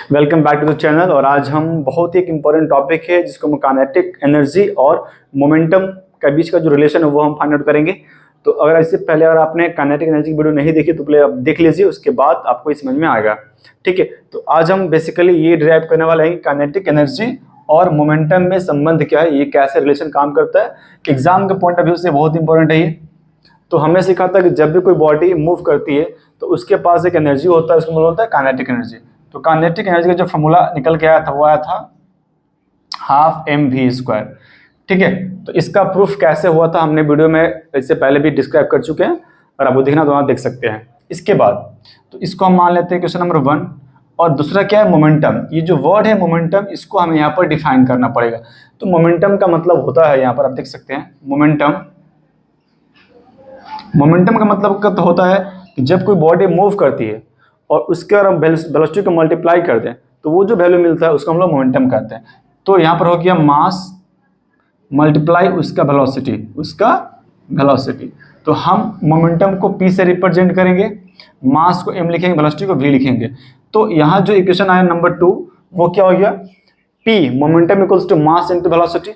Welcome back to the channel. और आज हम बहुत ही एक इम्पॉर्टेंट टॉपिक है जिसको हम काइनेटिक एनर्जी और मोमेंटम के बीच का जो रिलेशन है वो हम फाइंड आउट करेंगे। तो अगर इससे पहले अगर आपने काइनेटिक एनर्जी की वीडियो नहीं देखी तो पहले आप देख लीजिए, उसके बाद आपको समझ में आएगा। ठीक है, तो आज हम बेसिकली ये डिराइव करने वाले हैं कि काइनेटिक एनर्जी और मोमेंटम में संबंध क्या है, ये कैसे रिलेशन काम करता है। एग्जाम के पॉइंट ऑफ व्यू से बहुत इंपॉर्टेंट है ये। तो हमने सीखा था कि जब भी कोई बॉडी मूव करती है तो उसके पास एक एनर्जी होता है, उसको बोला होता है काइनेटिक एनर्जी। तो काइनेटिक एनर्जी का जो फॉर्मूला निकल के आया था वो आया था ½ mv²। ठीक है, तो इसका प्रूफ कैसे हुआ था हमने वीडियो में इससे पहले भी डिस्क्राइब कर चुके हैं, और आपको देखना तो वहाँ देख सकते हैं। इसके बाद तो इसको हम मान लेते हैं क्वेश्चन नंबर 1। और दूसरा क्या है, मोमेंटम। ये जो वर्ड है मोमेंटम, इसको हमें यहाँ पर डिफाइन करना पड़ेगा। तो मोमेंटम का मतलब होता है, यहाँ पर आप देख सकते हैं मोमेंटम का मतलब होता है कि जब कोई बॉडी मूव करती है और उसके अगर हम वेलोसिटी को मल्टीप्लाई कर दें तो वो जो वैल्यू मिलता है उसको हम लोग मोमेंटम कहते हैं। तो यहाँ पर हो गया मास मल्टीप्लाई उसका वेलोसिटी। तो हम मोमेंटम को p से रिप्रेजेंट करेंगे, मास को m लिखेंगे, वेलोसिटी को v लिखेंगे। तो यहाँ जो इक्वेशन आया नंबर 2 वो क्या हो गया, p momentum equals to mass into velocity.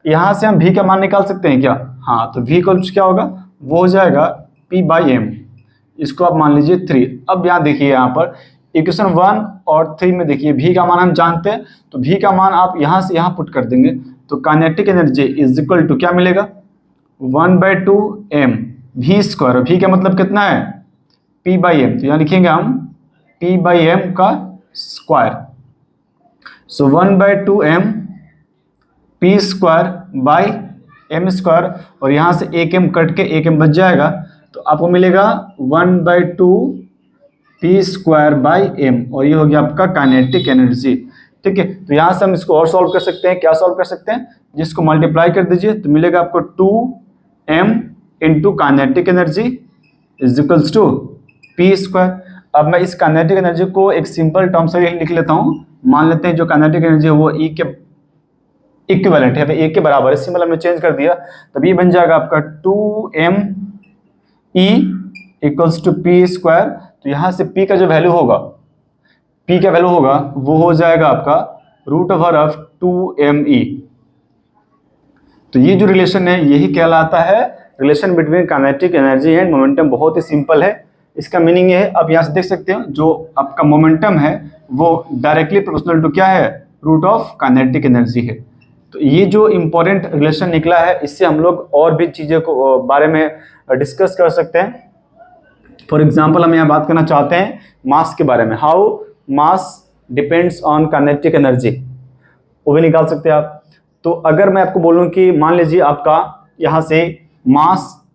यहाँ से हम v का मान निकाल सकते हैं क्या? हाँ, तो v इक्वल्स क्या होगा, वो हो जाएगा p/m। इसको आप मान लीजिए 3। अब यहाँ देखिए, यहाँ पर इक्वेशन 1 और 3 में देखिए v का मान हम जानते हैं, तो v का मान आप यहाँ से यहाँ पुट कर देंगे तो kinetic energy is equal to क्या मिलेगा, 1/2 m v²। v का मतलब कितना है, p/m। तो यहाँ लिखेंगे हम p/m का स्क्वायर। सो 1/2 m p²/m²। और यहाँ से एक m कट के एक m बच जाएगा, तो आपको मिलेगा 1/2 p²/m। और ये हो गया आपका काइनेटिक एनर्जी। ठीक है, तो यहाँ से हम इसको और सॉल्व कर सकते हैं। क्या सॉल्व कर सकते हैं, जिसको मल्टीप्लाई कर दीजिए तो मिलेगा आपको 2m into kinetic energy is equals to p²। अब मैं इस काइनेटिक एनर्जी को एक सिंपल टर्म से लिख लेता हूँ। मान लेते हैं जो काइनेटिक एनर्जी है वो E के इक्विवेलेंट है, ए के बराबर है। सिंबल हमने चेंज कर दिया, तब ये बन जाएगा आपका 2m E equals to p²। तो यहाँ से p का जो वैल्यू होगा, p का वैल्यू होगा वो हो जाएगा आपका √2mE। तो ये जो रिलेशन है यही कहलाता है relation between kinetic energy and momentum. बहुत ही सिंपल है, इसका मीनिंग ये है। आप यहाँ से देख सकते हो जो आपका मोमेंटम है वो डायरेक्टली प्रोपोर्शनल टू क्या है, √ काइनेटिक एनर्जी है। तो ये जो इम्पोर्टेंट रिलेशन निकला है, इससे हम लोग और भी चीज़ों को बारे में डिस्कस कर सकते हैं। फॉर एग्जांपल हम यहाँ बात करना चाहते हैं मास के बारे में, how mass depends on kinetic energy, वो भी निकाल सकते हैं आप। तो अगर मैं आपको बोलूँ कि मान लीजिए आपका यहाँ से मास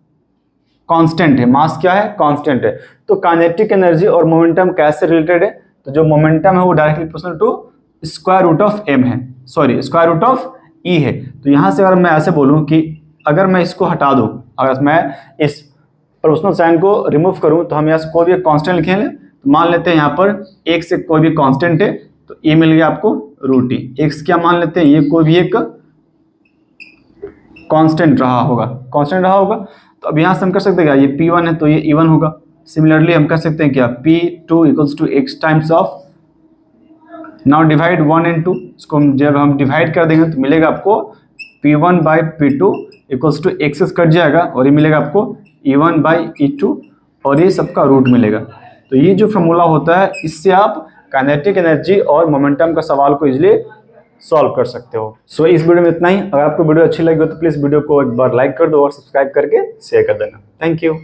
कांस्टेंट है, मास क्या है, कांस्टेंट है, तो काइनेटिक एनर्जी और मोमेंटम कैसे रिलेटेड है, तो जो मोमेंटम है वो डायरेक्टली प्रोपोर्शनल टू √m है, सॉरी √E है। तो यहाँ से अगर मैं ऐसे बोलूँ कि अगर मैं इसको हटा दूँ, अगर मैं इस प्रोपोर्शनल साइन को रिमूव करूँ तो हम यहाँ से कोई भी एक कांस्टेंट लिखेंगे। तो मान लेते हैं यहाँ पर एक से कोई भी कांस्टेंट है, तो ये मिल गया आपको √E। x क्या मान लेते हैं, ये कोई भी एक कांस्टेंट रहा होगा, तो अब यहाँ से हम कर सकते हैं क्या, ये p1 है तो ये e1 होगा। सिमिलरली हम कर सकते हैं क्या, p2 equals to x times of, now divide 1 and 2। इसको जब हम डिवाइड कर देंगे तो मिलेगा आपको p1/p2 equals to x cut जाएगा और ये मिलेगा आपको e1/e2 और ये सबका रूट मिलेगा। तो ये जो फॉर्मूला होता है, इससे आप काइनेटिक एनर्जी और मोमेंटम का सवाल को इजीली सॉल्व कर सकते हो। सो इस वीडियो में इतना ही। अगर आपको वीडियो अच्छी लगी हो तो प्लीज़ वीडियो को एक बार लाइक कर दो और सब्सक्राइब करके शेयर कर देना। Thank you.